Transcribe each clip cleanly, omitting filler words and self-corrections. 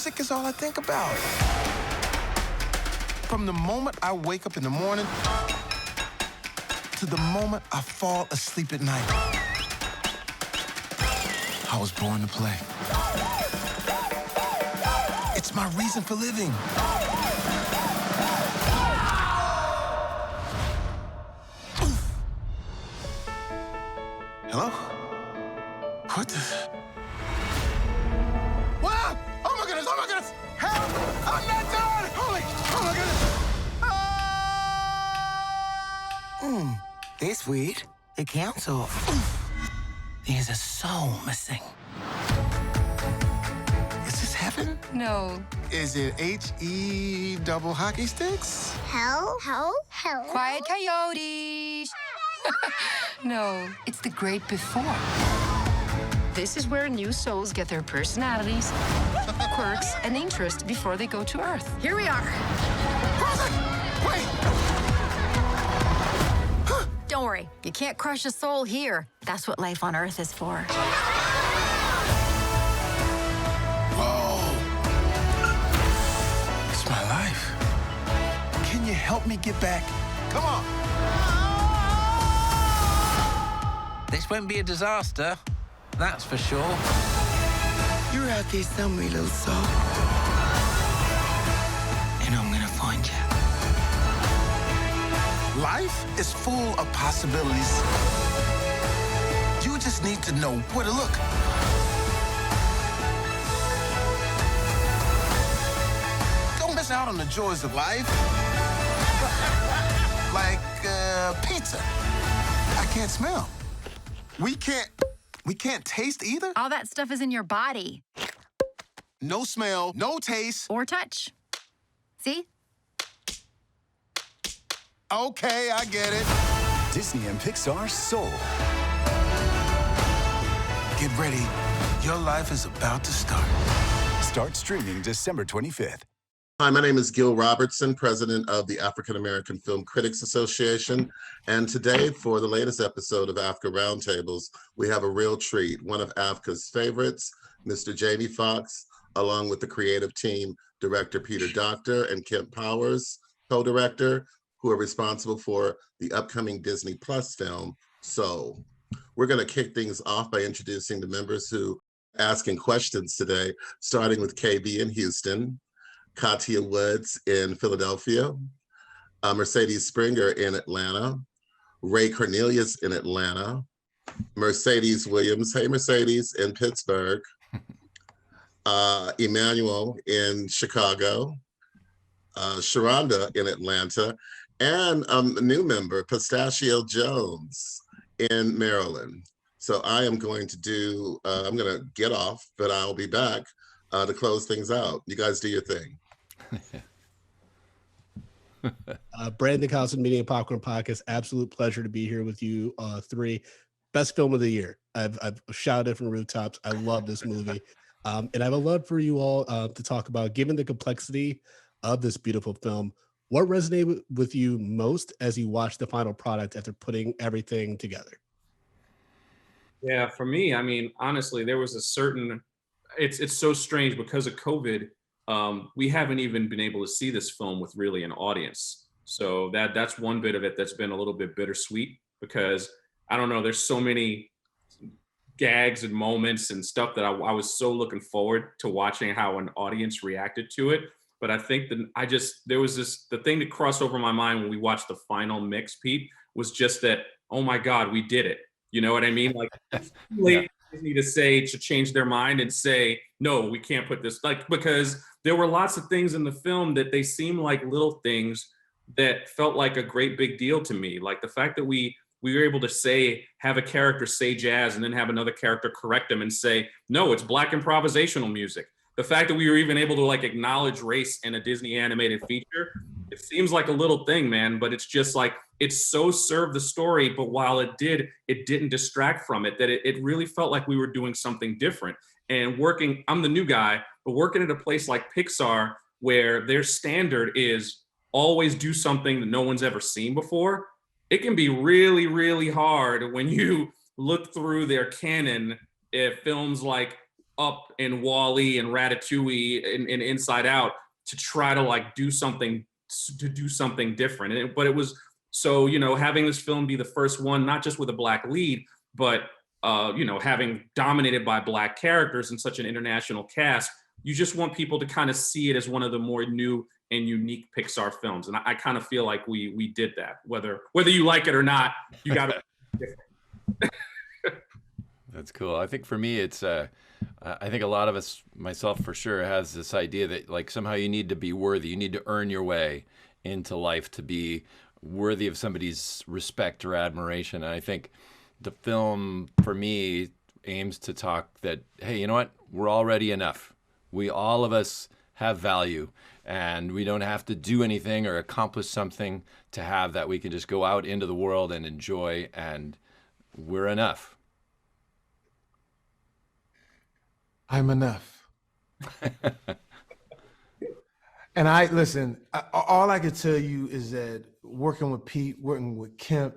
Music is all I think about. From the moment I wake up in the morning to the moment I fall asleep at night. I was born to play. It's my reason for living. Hello? What the? Wow! Oh my goodness! Oh my goodness! Help! I'm not done! Holy! Oh my goodness! This week, the council. There's a soul missing. Is this heaven? No. Is it H-E double hockey sticks? Hell? Quiet coyotes. No, it's the great before. This is where new souls get their personalities, quirks, and interests before they go to Earth. Here we are. Wait! Don't worry, you can't crush a soul here. That's what life on Earth is for. Whoa! It's my life. Can you help me get back? Come on! This won't be a disaster, that's for sure. You're out there somewhere, little soul. And I'm gonna find you. Life is full of possibilities. You just need to know where to look. Don't miss out on the joys of life. Like pizza. I can't smell. We can't taste either? All that stuff is in your body. No smell, no taste. Or touch. See? Okay, I get it. Disney and Pixar Soul. Get ready. Your life is about to start. Start streaming December 25th. Hi, my name is Gil Robertson, president of the African American Film Critics Association. And today, for the latest episode of AAFCA Roundtables, we have a real treat. One of AAFCA's favorites, Mr. Jamie Foxx, along with the creative team, director Pete Docter and Kemp Powers, co-director, who are responsible for the upcoming Disney Plus film, Soul. We're going to kick things off by introducing the members who are asking questions today, starting with KB in Houston, Katia Woods in Philadelphia, Mercedes Springer in Atlanta, Ray Cornelius in Atlanta, Mercedes Williams, hey Mercedes, in Pittsburgh, Emmanuel in Chicago, Sharonda in Atlanta, and a new member, Pistachio Jones in Maryland. So I am going to I'm going to get off, but I'll be back to close things out. You guys do your thing. Brandon Carlson, Media and Popcorn Podcast. Absolute pleasure to be here with you three. Best film of the year. I've shouted from rooftops. I love this movie. And I have a lot for you all to talk about, given the complexity of this beautiful film. What resonated with you most as you watched the final product after putting everything together? Yeah, for me, I mean, honestly, there was a certain, it's so strange because of COVID. We haven't even been able to see this film with really an audience. So that's one bit of it that's been a little bit bittersweet, because I don't know, there's so many gags and moments and stuff that I was so looking forward to watching how an audience reacted to it. But I think that there was the thing that crossed over my mind when we watched the final mix, Pete, was just that, oh my God, we did it. You know what I mean? Like, it's too late for Disney to change their mind and say, no, we can't put this, because there were lots of things in the film that they seemed like little things that felt like a great big deal to me. Like the fact that we were able to have a character say jazz and then have another character correct them and say, no, it's Black improvisational music. The fact that we were even able to acknowledge race in a Disney animated feature, it seems like a little thing, man, but it's just it so served the story, but while it didn't distract from it, that it really felt like we were doing something different. And I'm the new guy, but working at a place like Pixar, where their standard is always do something that no one's ever seen before, it can be really, really hard when you look through their canon, films like Up and Wall-E and Ratatouille and Inside Out to try to like do something different. But it was so, you know, having this film be the first one, not just with a Black lead, but you know, having dominated by Black characters and such an international cast, you just want people to kind of see it as one of the more new and unique Pixar films. And I kind of feel like we did that. Whether you like it or not, you got to. That's cool. I think for me, it's I think a lot of us, myself for sure, has this idea that like somehow you need to be worthy. You need to earn your way into life to be worthy of somebody's respect or admiration. And I think the film, for me, aims to talk that, hey, you know what? We're already enough. We, all of us, have value, and we don't have to do anything or accomplish something to have that. We can just go out into the world and enjoy, and we're enough. I'm enough. And all I can tell you is that working with Pete, working with Kemp,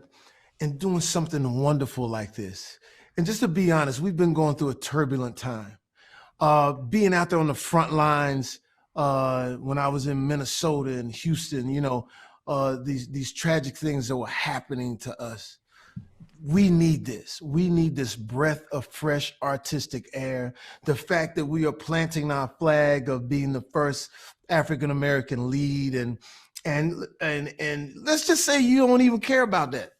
and doing something wonderful like this. And just to be honest, we've been going through a turbulent time. Being out there on the front lines when I was in Minnesota and Houston, you know, these tragic things that were happening to us. We need this. We need this breath of fresh artistic air. The fact that we are planting our flag of being the first African-American lead, and let's just say you don't even care about that.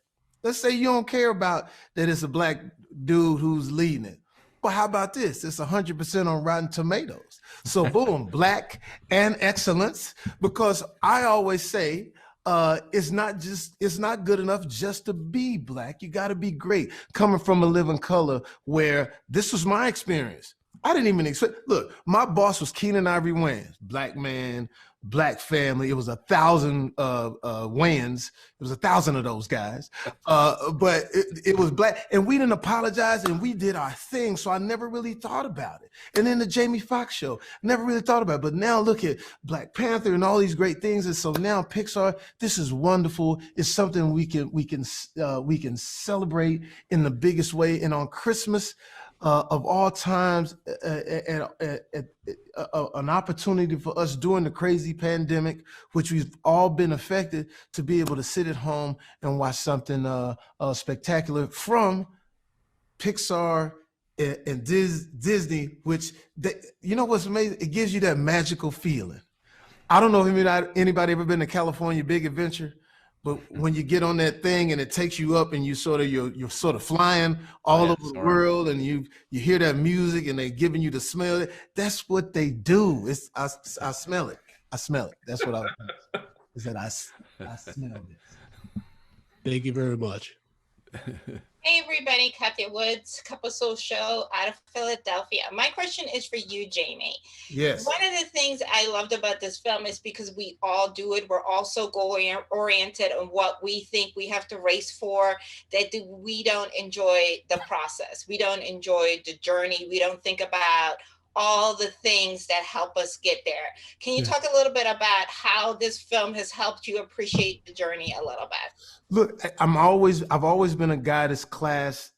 Let's say you don't care about that it's a Black dude who's leading it. But how about this? It's 100% on Rotten Tomatoes. So boom, Black and excellence, because I always say, it's not good enough just to be Black. You got to be great. Coming from a living color, where this was my experience. I didn't even expect. Look, my boss was Keenan Ivory Wayans, Black man, Black family. It was 1,000 Wayans. It was 1,000 of those guys. But it was Black, and we didn't apologize, and we did our thing. So I never really thought about it. And then the Jamie Foxx show, never really thought about it. But now look at Black Panther and all these great things. And so now Pixar, this is wonderful. It's something we can celebrate in the biggest way. And on Christmas, of all times, an opportunity for us during the crazy pandemic, which we've all been affected, to be able to sit at home and watch something spectacular from Pixar and Disney, which, you know what's amazing? It gives you that magical feeling. I don't know if anybody ever been to California Big Adventure, but when you get on that thing and it takes you up and you're sort of flying all over the world, and you hear that music and they're giving you the smell, that's what they do. I smell it. I smell it. That's what I said. I smell it. Thank you very much. Hey everybody, Katya Woods, Couple Soul Show out of Philadelphia. My question is for you, Jamie. Yes. One of the things I loved about this film is because we all do it. We're also goal-oriented on what we think we have to race for, that we don't enjoy the process. We don't enjoy the journey. We don't think about all the things that help us get there. Can you talk a little bit about how this film has helped you appreciate the journey a little bit? Look, I've always been a guy that's glass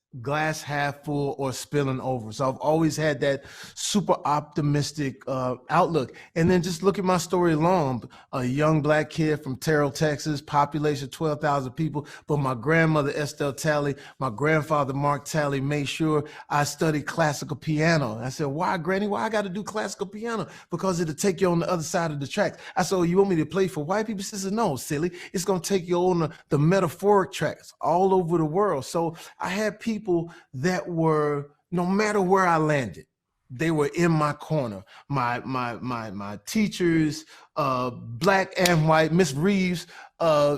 half full or spilling over. So I've always had that super optimistic outlook. And then just look at my story alone. A young Black kid from Terrell, Texas, population 12,000 people. But my grandmother, Estelle Talley, my grandfather, Mark Talley, made sure I studied classical piano. I said, why, Granny? Why I got to do classical piano? Because it'll take you on the other side of the tracks. I said, oh, you want me to play for white people? She said, no, silly. It's going to take you on the metaphoric tracks all over the world. So I had people that were, no matter where I landed, they were in my corner. My teachers, Black and white. Miss Reeves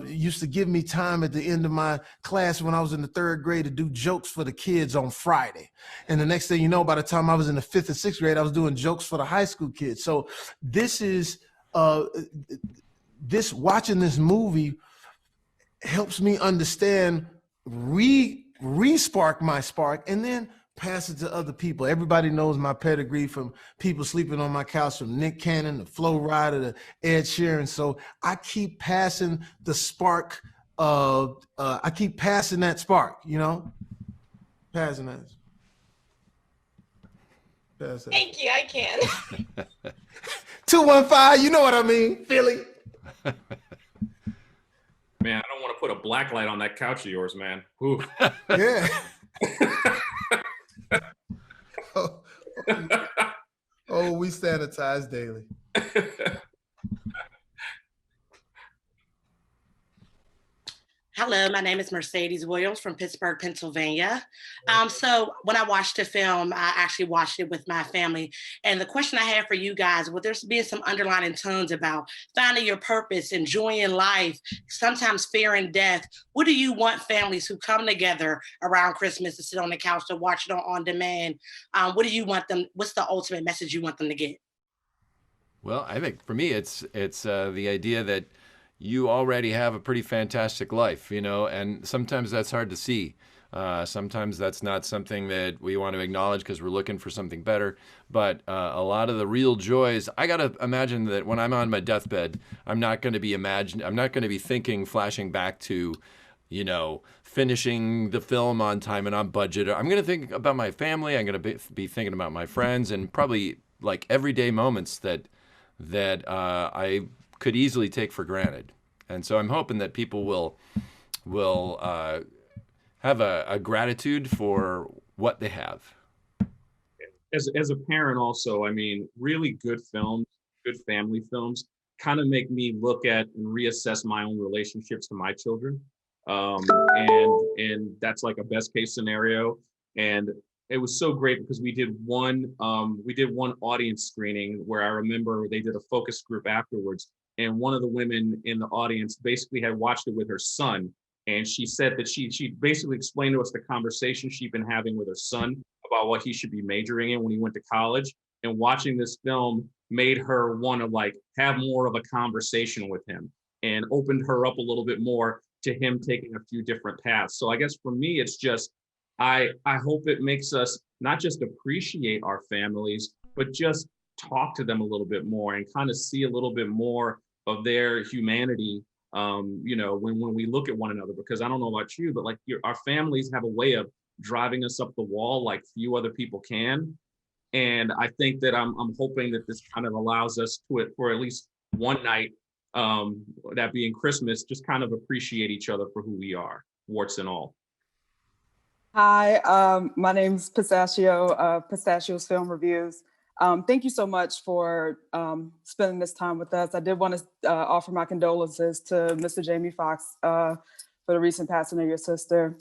used to give me time at the end of my class when I was in the 3rd grade to do jokes for the kids on Friday. And the next thing you know, by the time I was in the 5th and 6th grade, I was doing jokes for the high school kids. So this is, watching this movie helps me understand, re-spark my spark, and then pass it to other people. Everybody knows my pedigree, from people sleeping on my couch, from Nick Cannon to Flo Rida to Ed Sheeran. So I keep passing the spark I keep passing that spark, you know, passing that. Thank you, I can. 215, you know what I mean, Philly. Man, I don't want to put a black light on that couch of yours, man. Ooh. Yeah. Oh, we sanitize daily. Hello, my name is Mercedes Williams from Pittsburgh, Pennsylvania. So when I watched the film, I actually watched it with my family. And the question I have for you guys, well, there's been some underlying tones about finding your purpose, enjoying life, sometimes fearing death. What do you want families who come together around Christmas to sit on the couch to watch it on demand? What do you want them? What's the ultimate message you want them to get? Well, I think for me, it's the idea that you already have a pretty fantastic life, you know, and sometimes that's hard to see. Sometimes that's not something that we want to acknowledge because we're looking for something better. But a lot of the real joys, I got to imagine that when I'm on my deathbed, I'm not going to be thinking, flashing back to, you know, finishing the film on time and on budget. I'm going to think about my family. I'm going to be thinking about my friends and probably like everyday moments that I could easily take for granted. And so I'm hoping that people will have a gratitude for what they have. As a parent also, I mean, really good films, good family films kind of make me look at and reassess my own relationships to my children. And that's like a best case scenario. And it was so great because we did one audience screening where I remember they did a focus group afterwards. And one of the women in the audience basically had watched it with her son. And she said that she basically explained to us the conversation she'd been having with her son about what he should be majoring in when he went to college. And watching this film made her want to like have more of a conversation with him and opened her up a little bit more to him taking a few different paths. So I guess for me, it's just, I hope it makes us not just appreciate our families, but just talk to them a little bit more and kind of see a little bit more of their humanity, you know, when we look at one another. Because I don't know about you, but like our families have a way of driving us up the wall like few other people can. And I think that I'm hoping that this kind of allows us to, for at least one night, that being Christmas, just kind of appreciate each other for who we are, warts and all. Hi, my name's Pistachio of Pistachio's Film Reviews. Thank you so much for spending this time with us. I did want to offer my condolences to Mr. Jamie Foxx for the recent passing of your sister.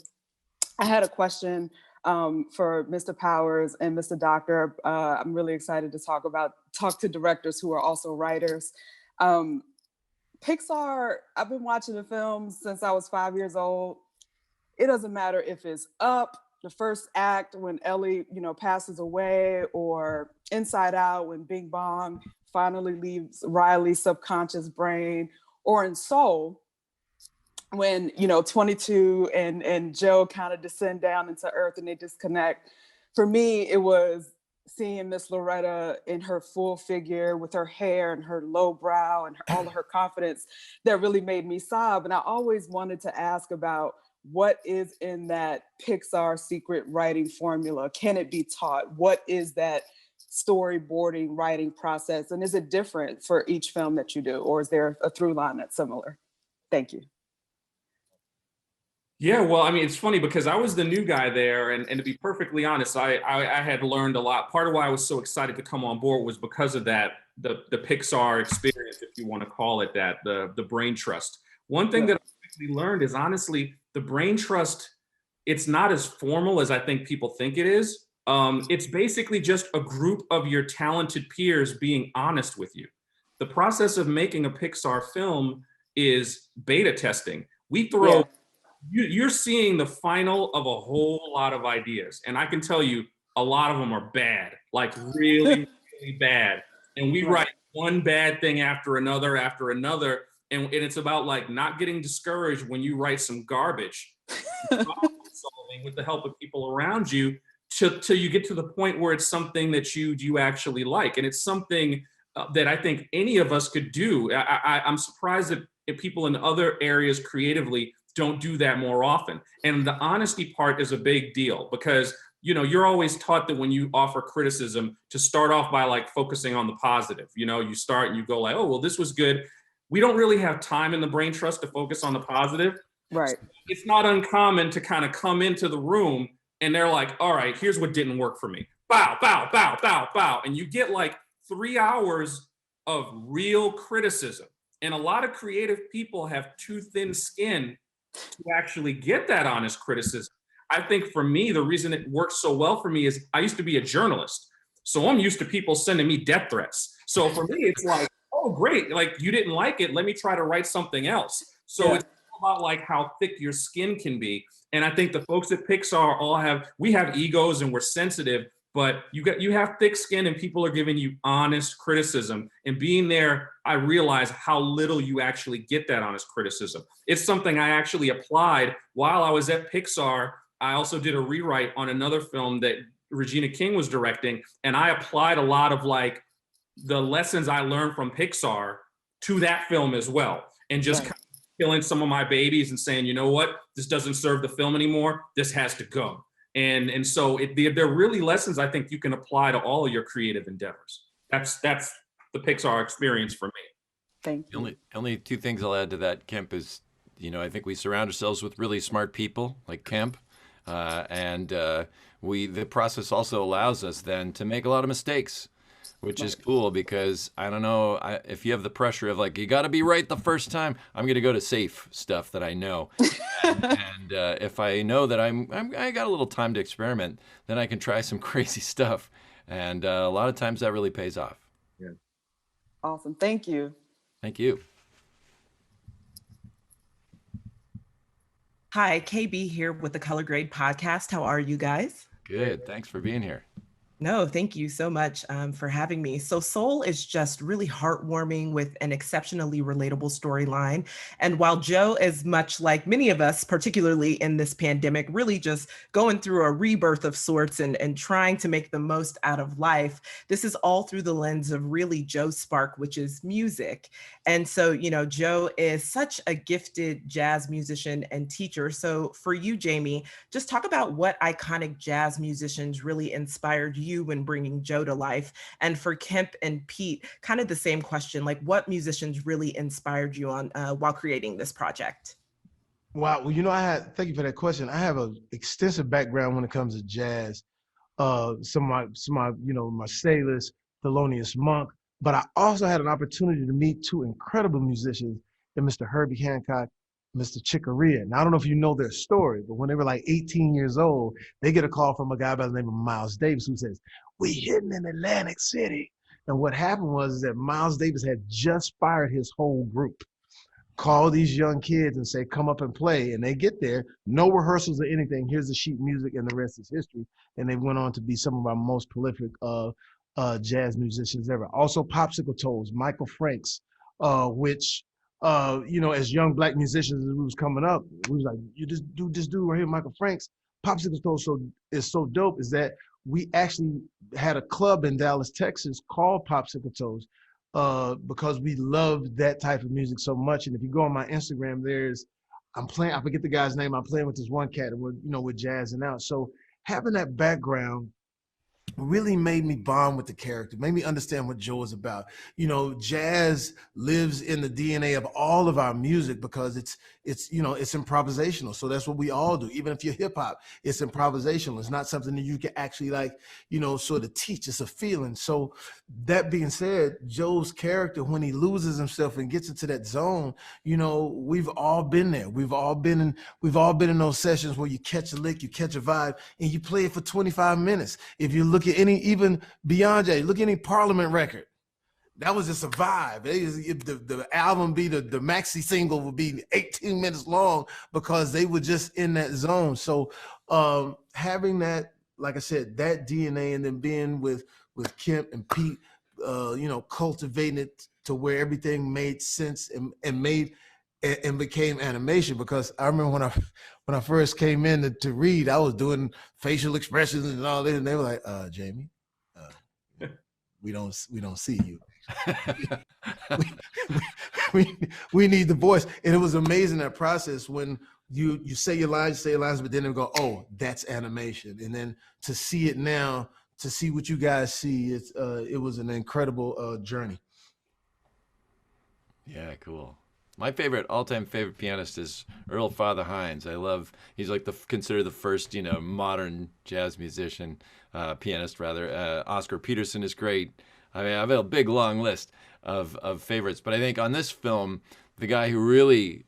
I had a question for Mr. Powers and Mr. Docter. I'm really excited to talk to directors who are also writers. Pixar, I've been watching the films since I was 5 years old. It doesn't matter if it's Up, the first act when Ellie, you know, passes away, or Inside Out when Bing Bong finally leaves Riley's subconscious brain, or in Soul when, you know, 22 and Joe kind of descend down into Earth and they disconnect. For me, it was seeing Miss Loretta in her full figure with her hair and her low brow and all of her confidence that really made me sob. And I always wanted to ask about what is in that Pixar secret writing formula? Can it be taught? What is that storyboarding writing process? And is it different for each film that you do? Or is there a through line that's similar? Thank you. Yeah, well, I mean, it's funny because I was the new guy there, and to be perfectly honest, I had learned a lot. Part of why I was so excited to come on board was because of that, the Pixar experience, if you want to call it that, the brain trust. One thing that I quickly learned is honestly, the brain trust, it's not as formal as I think people think it is. It's basically just a group of your talented peers being honest with you. The process of making a Pixar film is beta testing. We throw, you're seeing the final of a whole lot of ideas. And I can tell you, a lot of them are bad, like really, really bad. And we write one bad thing after another, and it's about like not getting discouraged when you write some garbage, solving with the help of people around you till you get to the point where it's something that you actually like. And it's something that I think any of us could do. I'm surprised that if people in other areas creatively don't do that more often. And the honesty part is a big deal because you know, you're always taught that when you offer criticism to start off by like focusing on the positive. You know, you start and you go like, oh, well, this was good. We don't really have time in the brain trust to focus on the positive. Right. It's not uncommon to kind of come into the room and they're like, all right, here's what didn't work for me. Bow, bow, bow, bow, bow. And you get like 3 hours of real criticism. And a lot of creative people have too thin skin to actually get that honest criticism. I think for me, the reason it works so well for me is I used to be a journalist. So I'm used to people sending me death threats. So for me, it's like, oh, great. Like, you didn't like it. Let me try to write something else. So it's about like how thick your skin can be. And I think the folks at Pixar we have egos and we're sensitive, but you have thick skin and people are giving you honest criticism. And being there, I realize how little you actually get that honest criticism. It's something I actually applied while I was at Pixar. I also did a rewrite on another film that Regina King was directing. And I applied a lot of like the lessons I learned from Pixar to that film as well. And just kind of killing some of my babies and saying, you know what, this doesn't serve the film anymore. This has to go. And so they're really lessons I think you can apply to all of your creative endeavors. That's the Pixar experience for me. Thank you. Only two things I'll add to that, Kemp, is, you know, I think we surround ourselves with really smart people like Kemp. The process also allows us then to make a lot of mistakes, which is cool because I don't know if you have the pressure of like, you got to be right the first time. I'm going to go to safe stuff that I know. and if I know that I got a little time to experiment, then I can try some crazy stuff. And a lot of times that really pays off. Yeah. Awesome. Thank you. Thank you. Hi, KB here with the Color Grade Podcast. How are you guys? Good. Thanks for being here. No, thank you so much for having me. So Soul is just really heartwarming with an exceptionally relatable storyline. And while Joe is much like many of us, particularly in this pandemic, really just going through a rebirth of sorts and trying to make the most out of life, this is all through the lens of really Joe's spark, which is music. And so, you know, Joe is such a gifted jazz musician and teacher. So for you, Jamie, just talk about what iconic jazz musicians really inspired you when bringing Joe to life. And for Kemp and Pete, kind of the same question, like what musicians really inspired you on while creating this project? Wow, well, you know, thank you for that question. I have an extensive background when it comes to jazz. Some of my, you know, Marsalis, Thelonious Monk, but I also had an opportunity to meet two incredible musicians, Mr. Herbie Hancock, Mr. Chick Corea. Now, I don't know if you know their story, but when they were like 18 years old, they get a call from a guy by the name of Miles Davis who says, "We hidden in Atlantic City." And what happened was that Miles Davis had just fired his whole group, called these young kids and say, "Come up and play." And they get there, no rehearsals or anything. Here's the sheet music and the rest is history. And they went on to be some of our most prolific jazz musicians ever. Also Popsicle Toes, Michael Franks, which you know, as young Black musicians, as we was coming up, we was like, you just do this dude right here, Michael Franks. Popsicle Toes is so dope is that we actually had a club in Dallas, Texas called Popsicle Toes because we loved that type of music so much. And if you go on my Instagram, I forget the guy's name, I'm playing with this one cat and we're jazzing out. So having that background really made me bond with the character, made me understand what Joe is about. You know, jazz lives in the DNA of all of our music because it's improvisational. So that's what we all do. Even if you're hip hop, it's improvisational. It's not something that you can actually sort of teach. It's a feeling. So that being said, Joe's character, when he loses himself and gets into that zone, you know, we've all been there. We've all been in those sessions where you catch a lick, you catch a vibe, and you play it for 25 minutes. If you look at even Beyonce, look at any Parliament record. That was just a vibe. The album the maxi single would be 18 minutes long because they were just in that zone. So having that, like I said, that DNA and then being with Kemp and Pete, cultivating it to where everything made sense and became animation. Because I remember when I first came in to read, I was doing facial expressions and all this, and they were like, Jamie, we don't see you. we need the voice. And it was amazing, that process, when you say your lines, but then they go, oh, that's animation. And then to see it now, to see what you guys see, it was an incredible journey. Yeah, cool. My all-time favorite pianist is Earl Father Hines. He's like considered the first, modern jazz musician, pianist rather. Oscar Peterson is great. I mean, I have a big long list of favorites, but I think on this film, the guy who really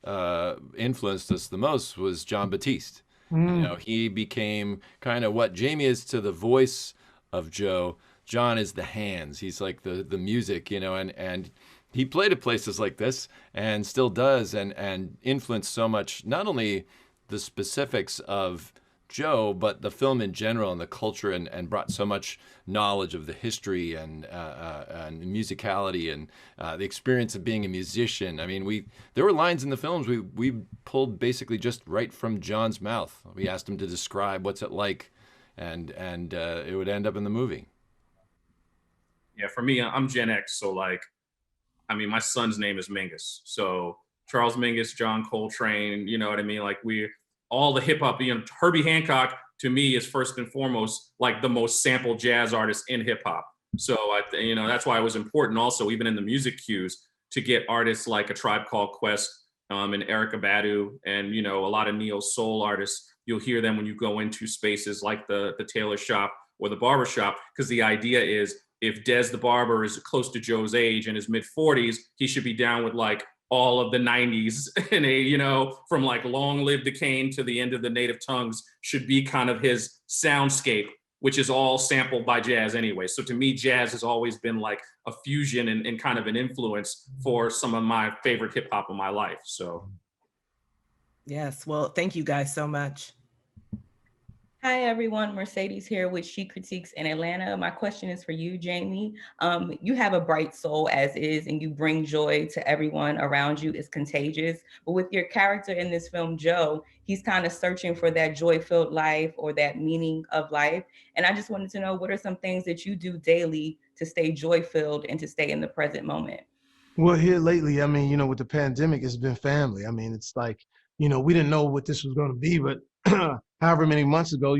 influenced us the most was Jon Batiste. He became kind of what Jamie is to the voice of Joe. Jon is the hands. He's like the music, and he played at places like this and still does, and influenced so much, not only the specifics of Joe, but the film in general and the culture, and brought so much knowledge of the history and musicality and the experience of being a musician. I mean, there were lines in the films we pulled basically just right from Jon's mouth. We asked him to describe what's it like, and it would end up in the movie. Yeah, for me, I'm Gen X, so my son's name is Mingus. So Charles Mingus, John Coltrane, you know what I mean? All the hip hop, Herbie Hancock to me is first and foremost like the most sampled jazz artist in hip hop. So that's why it was important also, even in the music cues, to get artists like A Tribe Called Quest and Erykah Badu, and a lot of neo soul artists. You'll hear them when you go into spaces like the tailor shop or the barber shop, because the idea is, if Dez the barber is close to Joe's age, in his mid 40s, he should be down with all of the 90s, and from Long Live the Cane to the End of the Native Tongues should be kind of his soundscape, which is all sampled by jazz anyway. So to me, jazz has always been like a fusion and kind of an influence for some of my favorite hip hop in my life. So. Yes, well, thank you guys so much. Hi, everyone. Mercedes here with She Critiques in Atlanta. My question is for you, Jamie. You have a bright soul as is, and you bring joy to everyone around you. It's contagious. But with your character in this film, Joe, he's kind of searching for that joy-filled life or that meaning of life. And I just wanted to know, what are some things that you do daily to stay joy-filled and to stay in the present moment? Well, here lately, with the pandemic, it's been family. It's like, we didn't know what this was going to be, but however many months ago,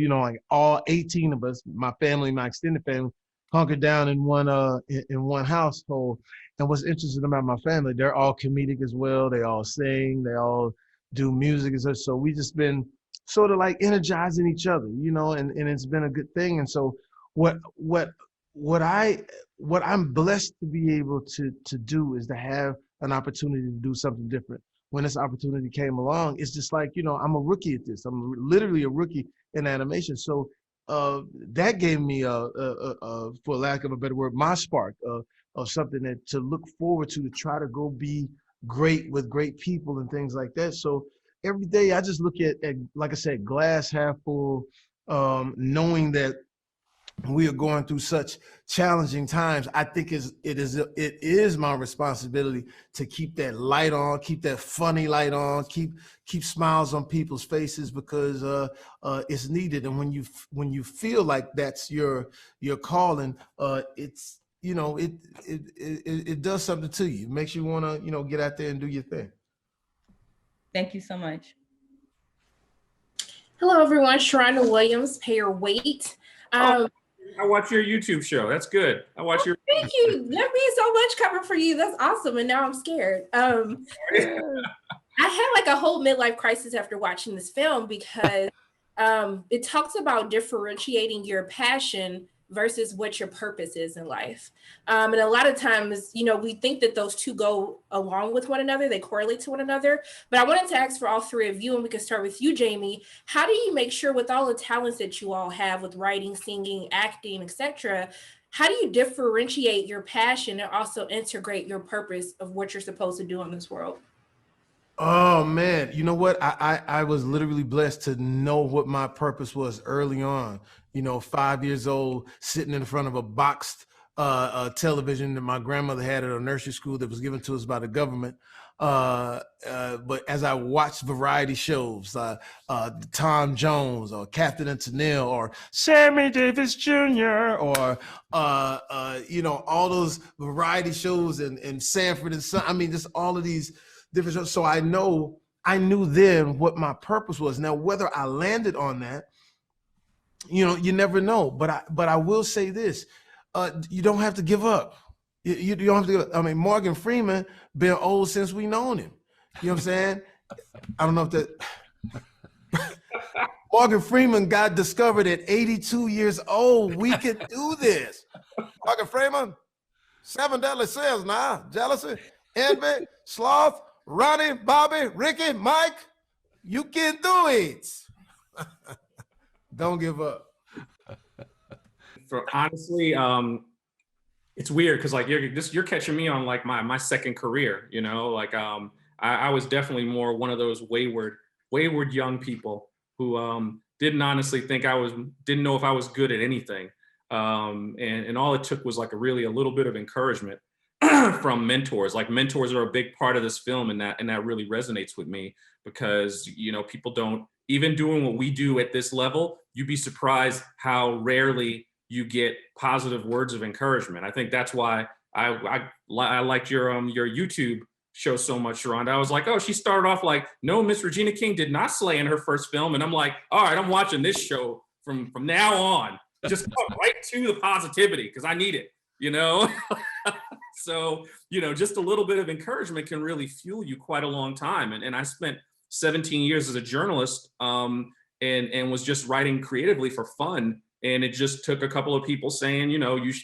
all 18 of us, my family, my extended family, hunkered down in one household. And what's interesting about my family, they're all comedic as well. They all sing, they all do music and such. So we just been sort of like energizing each other, and it's been a good thing. And so what I'm blessed to be able to do is to have an opportunity to do something different. When this opportunity came along, it's just like, I'm a rookie at this. I'm literally a rookie in animation. So that gave me, for lack of a better word, my spark of something to look forward to try to go be great with great people and things like that. So every day I just look at like I said, glass half full, knowing that we are going through such challenging times. I think it is my responsibility to keep that light on, keep that funny light on, keep smiles on people's faces, because it's needed. And when you feel like that's your calling, it's it does something to you. It makes you want to get out there and do your thing. Thank you so much. Hello, everyone. Sharona Williams, Pay Your Weight. I watch your YouTube show. That's good. I watch your. Thank you. That means so much coming for you. That's awesome. And now I'm scared. I had a whole midlife crisis after watching this film, because it talks about differentiating your passion versus what your purpose is in life. And a lot of times, we think that those two go along with one another, they correlate to one another. But I wanted to ask for all three of you, and we can start with you, Jamie. How do you make sure, with all the talents that you all have with writing, singing, acting, etc., how do you differentiate your passion and also integrate your purpose of what you're supposed to do in this world? Oh man, you know what? I was literally blessed to know what my purpose was early on. 5 years old, sitting in front of a boxed television that my grandmother had at a nursery school that was given to us by the government. But as I watch variety shows, Tom Jones or Captain and Tennille or Sammy Davis Jr. or all those variety shows in Sanford and Son. I mean, just all of these different shows. So I knew then what my purpose was. Now, whether I landed on that, you never know. But I will say this: you don't have to give up. You don't have to give up. I mean, Morgan Freeman been old since we known him. You know what I'm saying? I don't know if that. Morgan Freeman got discovered at 82 years old. We can do this. Morgan Freeman, 7 deadly sins now: jealousy, envy, sloth, Ronnie, Bobby, Ricky, Mike. You can do it. Don't give up. For honestly, it's weird because like you're catching me on like my second career. Like I was definitely more one of those wayward young people who didn't honestly think didn't know if I was good at anything. And all it took was like a little bit of encouragement from mentors. Like mentors are a big part of this film, and that really resonates with me because people don't, even doing what we do at this level, you'd be surprised how rarely you get positive words of encouragement. I think that's why I liked your YouTube show so much, Sharonda. I was like, oh, she started off like, no, Miss Regina King did not slay in her first film. And I'm like, all right, I'm watching this show from now on. Just come right to the positivity because I need it, So, just a little bit of encouragement can really fuel you quite a long time. And I spent 17 years as a journalist and was just writing creatively for fun. And it just took a couple of people saying,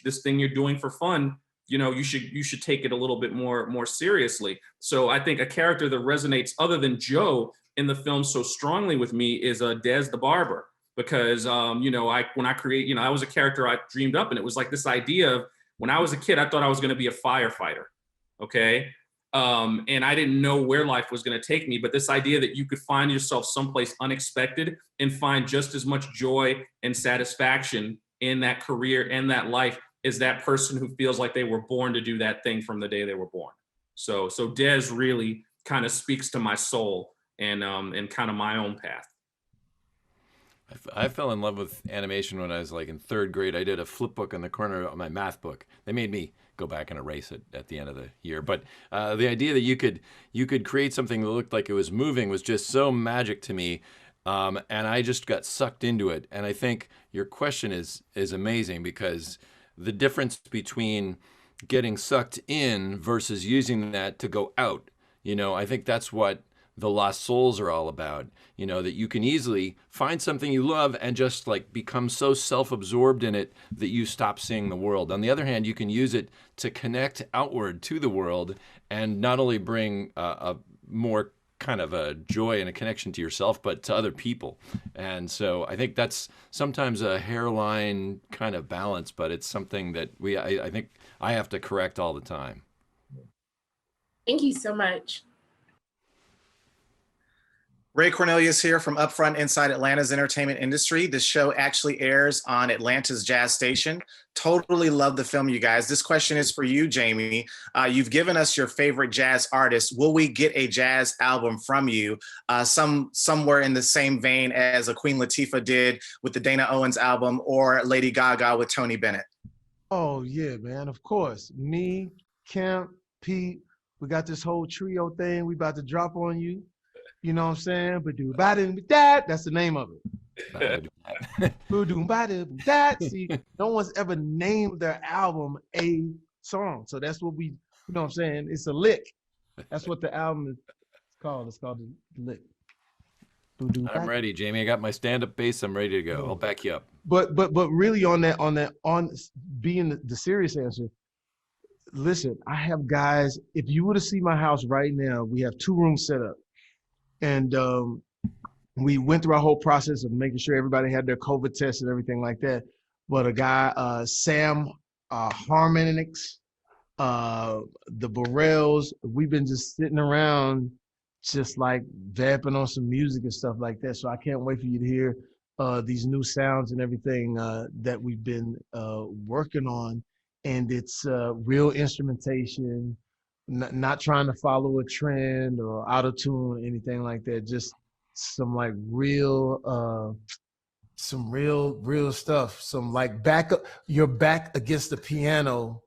this thing you're doing for fun, you should take it a little bit more seriously. So I think a character that resonates other than Joe in the film so strongly with me is Dez the barber, because when I create, I was a character I dreamed up, and it was like this idea of when I was a kid, I thought I was going to be a firefighter. Okay. And I didn't know where life was going to take me, but this idea that you could find yourself someplace unexpected and find just as much joy and satisfaction in that career and that life as that person who feels like they were born to do that thing from the day they were born. So Dez really kind of speaks to my soul and kind of my own path. I fell in love with animation when I was like in third grade. I did a flip book in the corner of my math book. They made me go back and erase it at the end of the year. But the idea that you could create something that looked like it was moving was just so magic to me. And I just got sucked into it. And I think your question is amazing, because the difference between getting sucked in versus using that to go out, I think that's what the Lost Souls are all about, that you can easily find something you love and just like become so self-absorbed in it that you stop seeing the world. On the other hand, you can use it to connect outward to the world and not only bring a more kind of a joy and a connection to yourself, but to other people. And so I think that's sometimes a hairline kind of balance, but it's something that I think I have to correct all the time. Thank you so much. Ray Cornelius here from Upfront Inside Atlanta's entertainment industry. This show actually airs on Atlanta's Jazz Station. Totally love the film, you guys. This question is for you, Jamie. You've given us your favorite jazz artist. Will we get a jazz album from you? Somewhere in the same vein as a Queen Latifah did with the Dana Owens album, or Lady Gaga with Tony Bennett? Oh yeah, man, of course. Me, Kemp, Pete, we got this whole trio thing we about to drop on you. You know what I'm saying? That's the name of it. See, no one's ever named their album a song. So that's what you know what I'm saying? It's a lick. That's what the album is called. It's called the lick. I'm ready, Jamie. I got my stand-up bass. I'm ready to go. I'll back you up. But really on being the serious answer, listen, I have guys, if you were to see my house right now, we have 2 rooms set up. And we went through our whole process of making sure everybody had their COVID test and everything like that. But a guy, Sam Harmonix, the Burrells, we've been just sitting around just like vamping on some music and stuff like that. So I can't wait for you to hear these new sounds and everything that we've been working on. And it's real instrumentation, not trying to follow a trend or auto tune or anything like that. Just some like real stuff. Some like your back against the piano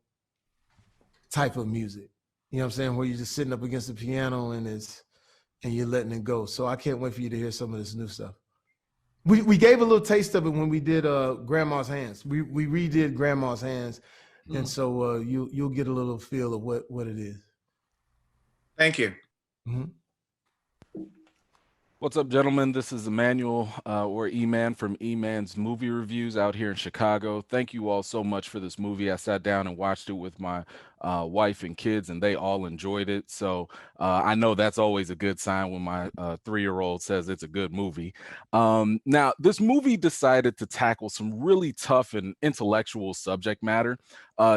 type of music. You know what I'm saying? Where you're just sitting up against the piano and you're letting it go. So I can't wait for you to hear some of this new stuff. We gave a little taste of it when we did Grandma's Hands. We redid Grandma's Hands, and so you'll get a little feel of what it is. Thank you. Mm-hmm. What's up, gentlemen? This is Emmanuel or E-Man from E-Man's Movie Reviews out here in Chicago. Thank you all so much for this movie. I sat down and watched it with my wife and kids, and they all enjoyed it. So I know that's always a good sign when my 3-year-old says it's a good movie. Now, this movie decided to tackle some really tough and intellectual subject matter.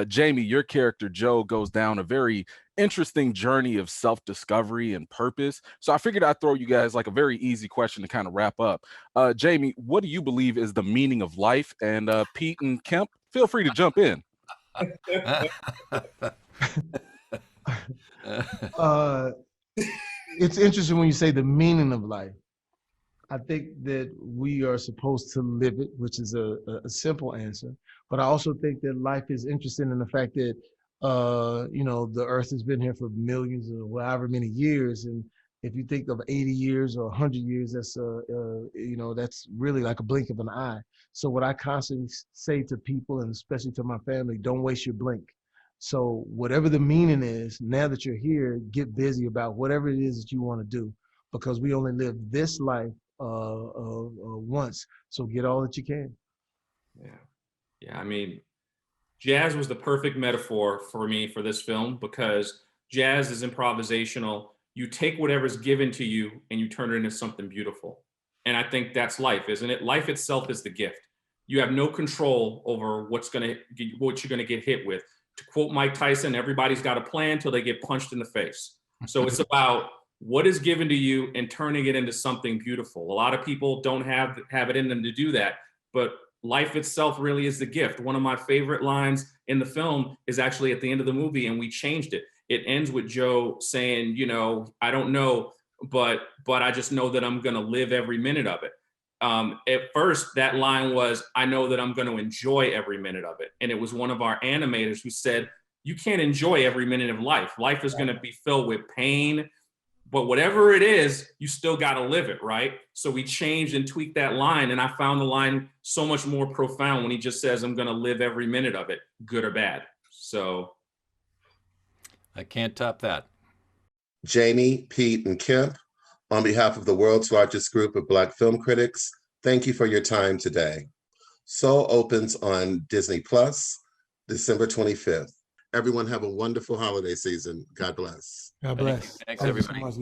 Jamie, your character, Joe, goes down a very interesting journey of self-discovery and purpose. So I figured I'd throw you guys like a very easy question to kind of wrap up. Jamie, what do you believe is the meaning of life? And Pete and Kemp, feel free to jump in. It's interesting when you say the meaning of life. I think that we are supposed to live it, which is a simple answer. But I also think that life is interesting in the fact that the earth has been here for millions or however many years. And if you think of 80 years or 100 years, that's that's really like a blink of an eye. So what I constantly say to people, and especially to my family, don't waste your blink. So whatever the meaning is, now that you're here, get busy about whatever it is that you want to do, because we only live this life once. So get all that you can. Yeah. I mean, jazz was the perfect metaphor for me for this film, because jazz is improvisational. You take whatever's given to you and you turn it into something beautiful. And I think that's life, isn't it? Life itself is the gift. You have no control over what you're gonna get hit with. To quote Mike Tyson, everybody's got a plan till they get punched in the face. So it's about what is given to you and turning it into something beautiful. A lot of people don't have it in them to do that, but life itself really is the gift. One of my favorite lines in the film is actually at the end of the movie, and we changed it. It ends with Joe saying, I don't know, but I just know that I'm gonna live every minute of it. At first, that line was, I know that I'm going to enjoy every minute of it. And it was one of our animators who said, you can't enjoy every minute of life. Life is going to be filled with pain, but whatever it is, you still got to live it, right? So we changed and tweaked that line. And I found the line so much more profound when he just says, I'm going to live every minute of it, good or bad. So I can't top that. Jamie, Pete, and Kemp, on behalf of the world's largest group of Black film critics, thank you for your time today. Soul opens on Disney Plus, December 25th. Everyone have a wonderful holiday season. God bless. God bless. Thanks everybody. So much,